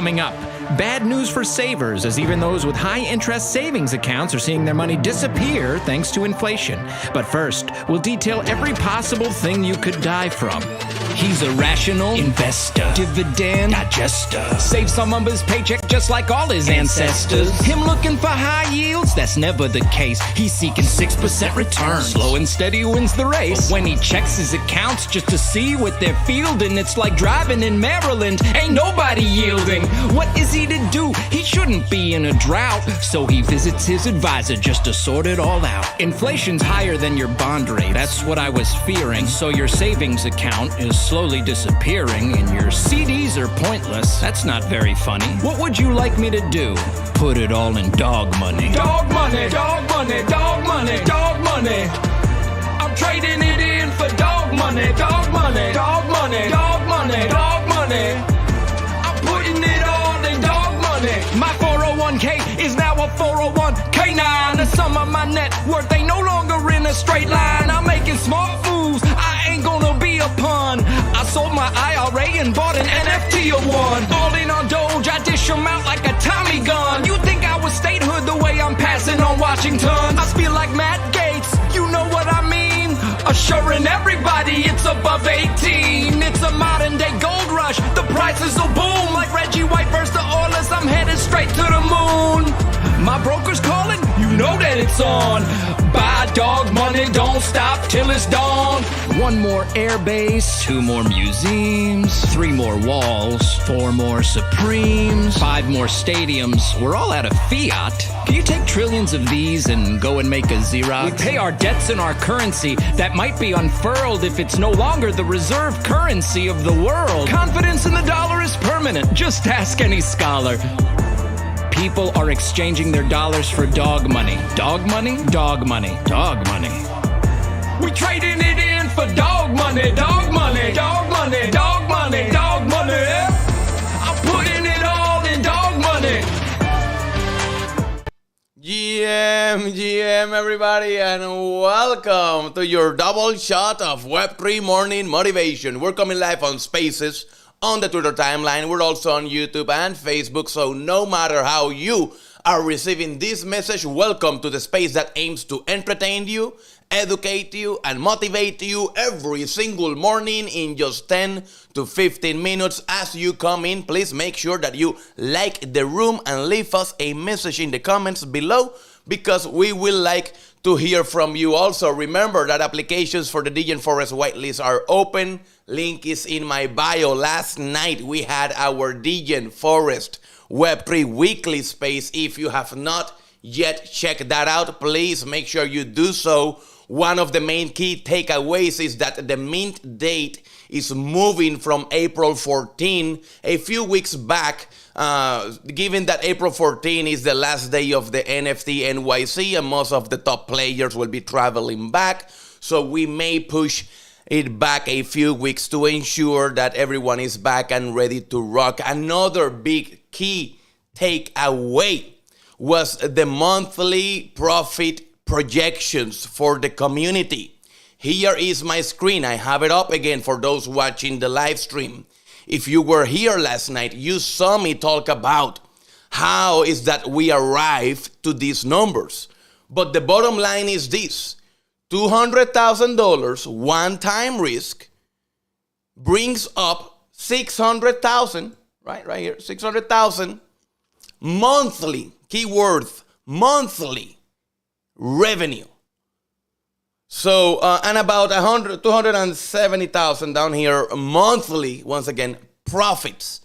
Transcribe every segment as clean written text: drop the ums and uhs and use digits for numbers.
Coming up, bad news for savers, as even those with high-interest savings accounts are seeing their money disappear thanks to inflation. But first, we'll detail every possible thing you could die from. He's a rational investor, dividend digester, saves some of his paycheck just like all his ancestors. Him looking for high yields? That's never the case. He's seeking 6% return. Slow and steady wins the race. But when he checks his accounts just to see what they're fielding, it's like driving in Maryland. Ain't nobody yielding. What is he to do? He shouldn't be in a drought. So he visits his advisor just to sort it all out. Inflation's higher than your bond rate. That's what I was fearing. So your savings account is slowly disappearing and your CDs are pointless. That's not very funny. What would you like me to do? Put it all in dog money. Dog money, dog money, dog money, dog money. I'm trading it in for dog money, dog money, dog money, dog money, dog money. I'm putting it all in dog money. My 401k is now a 401k9. The sum of my net worth ain't no longer in a straight line. I'm making smart moves. I ain't gonna be a pun. I sold my IRA and bought an NFT of one. All in on Doge, I dish them out like a Tommy gun. You think I was statehood the way I'm passing on Washington? I feel like Matt Gates, you know what I mean? Assuring everybody it's above 18. It's a modern day gold rush. The prices will boom like Reggie White versus the Oilers. I'm headed straight to the moon. My broker's calling, you know that it's on. Buy dog money, don't stop till it's dawn. One more airbase, 2 more museums, 3 more walls, 4 more Supremes, 5 more stadiums. We're all out of fiat. Can you take trillions of these and go and make a Xerox? We pay our debts in our currency that might be unfurled if it's no longer the reserve currency of the world. Confidence in the dollar is permanent. Just ask any scholar. People are exchanging their dollars for dog money. Dog money? Dog money. Dog money. We trading it in for dog money. Dog money. Dog money. Dog money. Dog money. I'm putting it all in dog money. GM everybody, and welcome to your double shot of Web3 morning motivation. We're coming live on Spaces, on the Twitter timeline. We're also on YouTube and Facebook, so no matter how you are receiving this message, welcome to the space that aims to entertain you, educate you, and motivate you every single morning in just 10 to 15 minutes. As you come in, please make sure that you like the room and leave us a message in the comments below, because we will like to hear from you. Also, remember that applications for the Degen Forest whitelist are open. Link is in my bio. Last night we had our Degen Forest Web3 weekly space. If you have not yet checked that out, please make sure you do so. One of the main key takeaways is that the mint date is moving from April 14 a few weeks back, given that April 14 is the last day of the NFT NYC and most of the top players will be traveling back. So we may push it back a few weeks to ensure that everyone is back and ready to rock. Another big key takeaway was the monthly profit projections for the community. Here is my screen. I have it up again for those watching the live stream. If you were here last night, you saw me talk about how is that we arrived to these numbers. But the bottom line is this: $200,000 one-time risk brings up $600,000, right here, $600,000 monthly, keyword, monthly revenue. So, and about $270,000 down here monthly, once again, profits.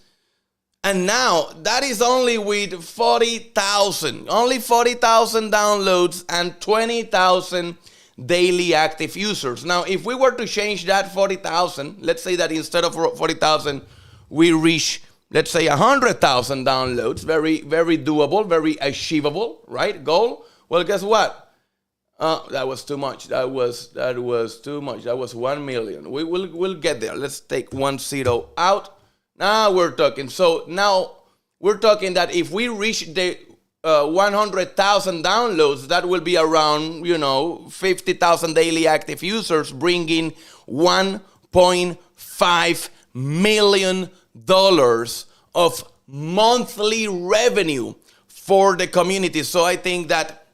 And now that is only with 40,000 downloads and 20,000 daily active users. Now, if we were to change that 40,000, let's say that instead of 40,000, we reach, let's say 100,000 downloads, very, very doable, very achievable, right? Goal. Well, guess what? That was too much. That was too much. That was 1 million. We'll get there. Let's take 10 out. Now we're talking. So now we're talking that if we reach the 100,000 downloads, that will be around, 50,000 daily active users, bringing $1.5 million of monthly revenue for the community. So I think that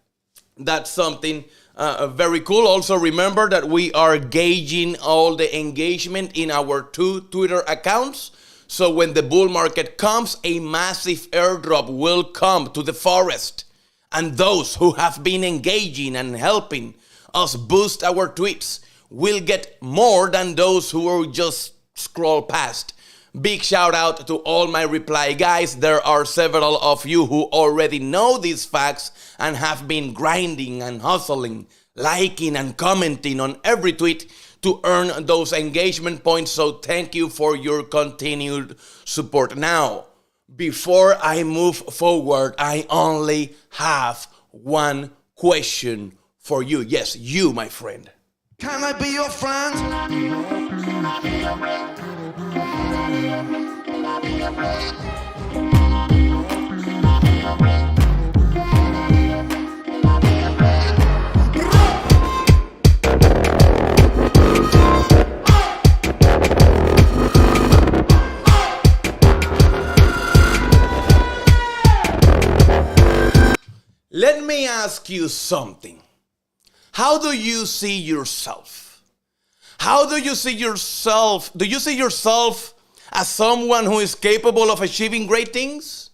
that's something very cool. Also remember that we are gauging all the engagement in our 2 Twitter accounts. So when the bull market comes, a massive airdrop will come to the forest. And those who have been engaging and helping us boost our tweets will get more than those who will just scroll past. Big shout out to all my reply guys. There are several of you who already know these facts and have been grinding and hustling, liking and commenting on every tweet to earn those engagement points. So thank you for your continued support. Now, before I move forward, I only have one question for you. Yes, you, my friend. Can I be your friend? Let me ask you something. How do you see yourself? How do you see yourself? Do you see yourself as someone who is capable of achieving great things?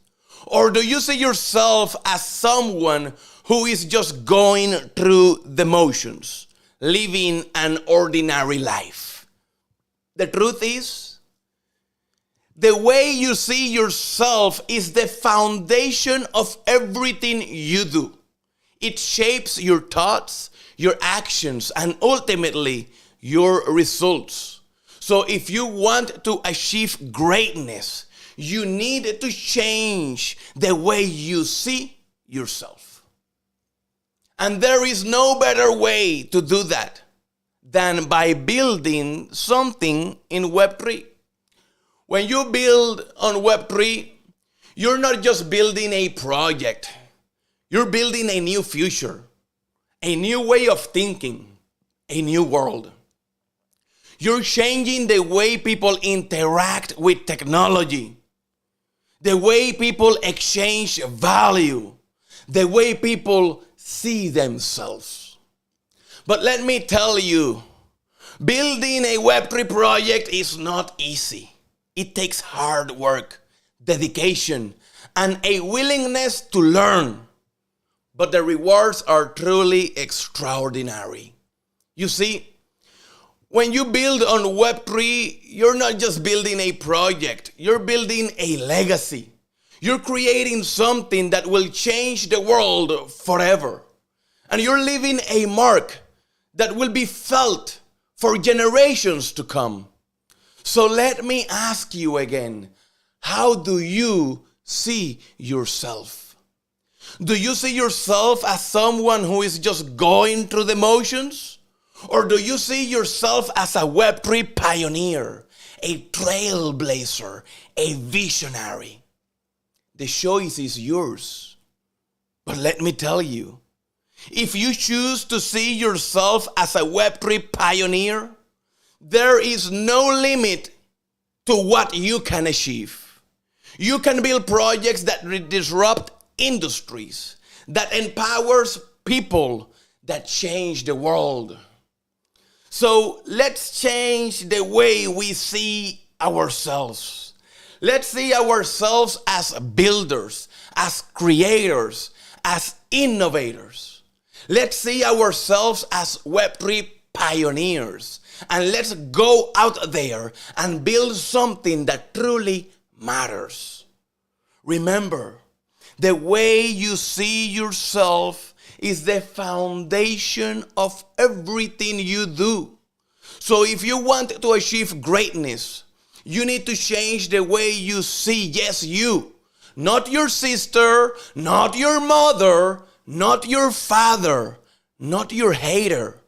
Or do you see yourself as someone who is just going through the motions, living an ordinary life? The truth is, the way you see yourself is the foundation of everything you do. It shapes your thoughts, your actions, and ultimately your results. So if you want to achieve greatness, you need to change the way you see yourself. And there is no better way to do that than by building something in Web3. When you build on Web3, you're not just building a project. You're building a new future, a new way of thinking, a new world. You're changing the way people interact with technology, the way people exchange value, the way people see themselves. But let me tell you, building a Web3 project is not easy. It takes hard work, dedication, and a willingness to learn. But the rewards are truly extraordinary. You see, when you build on Web3, you're not just building a project, you're building a legacy. You're creating something that will change the world forever. And you're leaving a mark that will be felt for generations to come. So let me ask you again, how do you see yourself? Do you see yourself as someone who is just going through the motions? Or do you see yourself as a Web3 pioneer, a trailblazer, a visionary? The choice is yours. But let me tell you, if you choose to see yourself as a Web3 pioneer, there is no limit to what you can achieve. You can build projects that disrupt industries, that empowers people, that change the world. So let's change the way we see ourselves. Let's see ourselves as builders, as creators, as innovators. Let's see ourselves as Web3 pioneers. And let's go out there and build something that truly matters. Remember, the way you see yourself is the foundation of everything you do. So if you want to achieve greatness, you need to change the way you see, yes, you. Not your sister, not your mother, not your father, not your hater.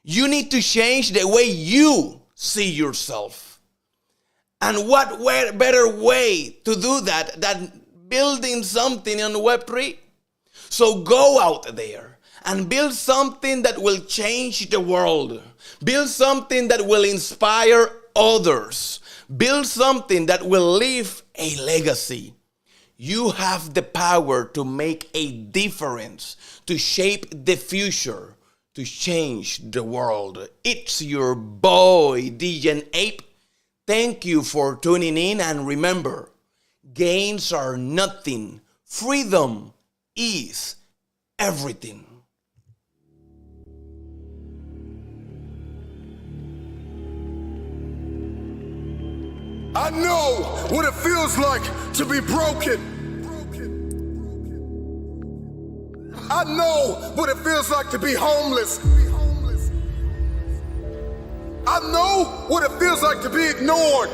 You need to change the way you see yourself. And what better way to do that than building something on Web3? So go out there and build something that will change the world. Build something that will inspire others. Build something that will leave a legacy. You have the power to make a difference, to shape the future, to change the world. It's your boy, DJ Ape. Thank you for tuning in, and remember, gains are nothing. Freedom is everything. I know what it feels like to be broken. I know what it feels like to be homeless. I know what it feels like to be ignored.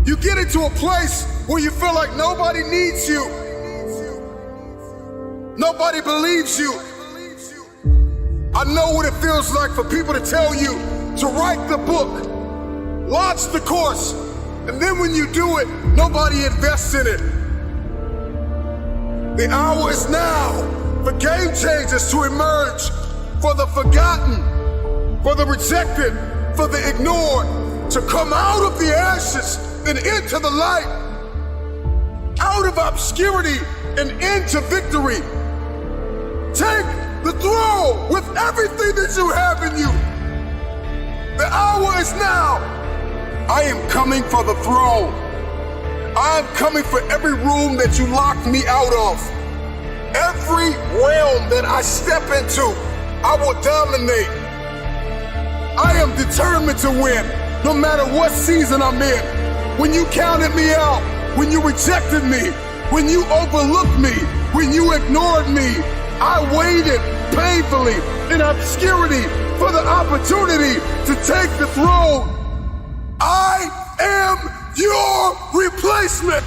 You get into a place where you feel like nobody needs you. Nobody believes you. I know what it feels like for people to tell you to write the book, launch the course, and then when you do it, nobody invests in it. The hour is now for game changers to emerge, for the forgotten, for the rejected, for the ignored, to come out of the ashes and into the light, out of obscurity and into victory. Take the throne with everything that you have in you. The hour is now. I am coming for the throne. I am coming for every room that you locked me out of. Every realm that I step into, I will dominate. I am determined to win, no matter what season I'm in. When you counted me out, when you rejected me, when you overlooked me, when you ignored me, I waited painfully in obscurity for the opportunity to take the throne. I am your replacement.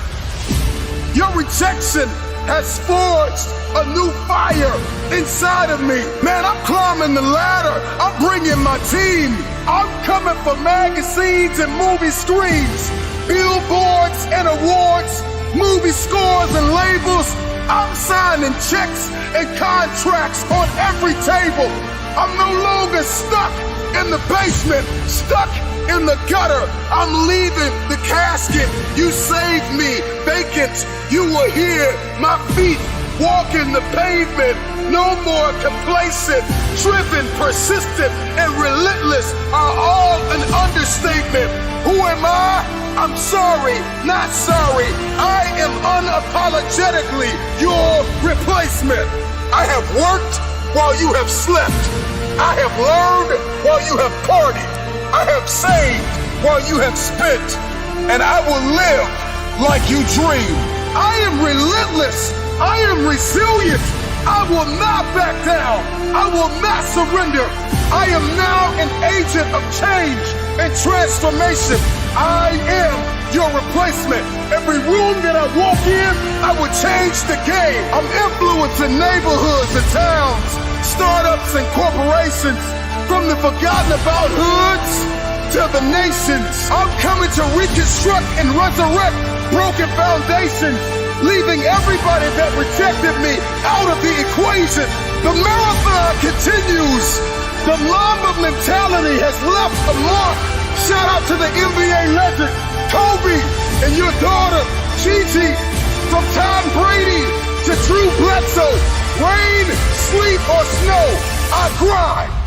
Your rejection has forged a new fire inside of me. Man, I'm climbing the ladder. I'm bringing my team. I'm coming for magazines and movie screens, billboards and awards, movie scores and labels. I'm signing checks and contracts on every table. I'm no longer stuck in the basement, stuck in the gutter. I'm leaving the casket. You saved me vacant. You were here, my feet walking the pavement. No more complacent, driven, persistent, and relentless are all an understatement. Who am I? I'm sorry, not sorry. I am unapologetically your replacement. I have worked while you have slept. I have learned while you have partied. I have saved while you have spent, and I will live like you dream. I am relentless. I am resilient. I will not back down. I will not surrender. I am now an agent of change and transformation. I am your replacement. Every room that I walk in, I will change the game. I'm influencing neighborhoods and towns, startups and corporations, from the forgotten about hoods to the nations. I'm coming to reconstruct and resurrect broken foundations, leaving everybody that rejected me out of the equation. The marathon continues. The Mamba mentality has left a mark. Shout out to the NBA legend, Kobe, and your daughter, Gigi. From Tom Brady to Drew Bledsoe. Rain, sleet, or snow, I grind.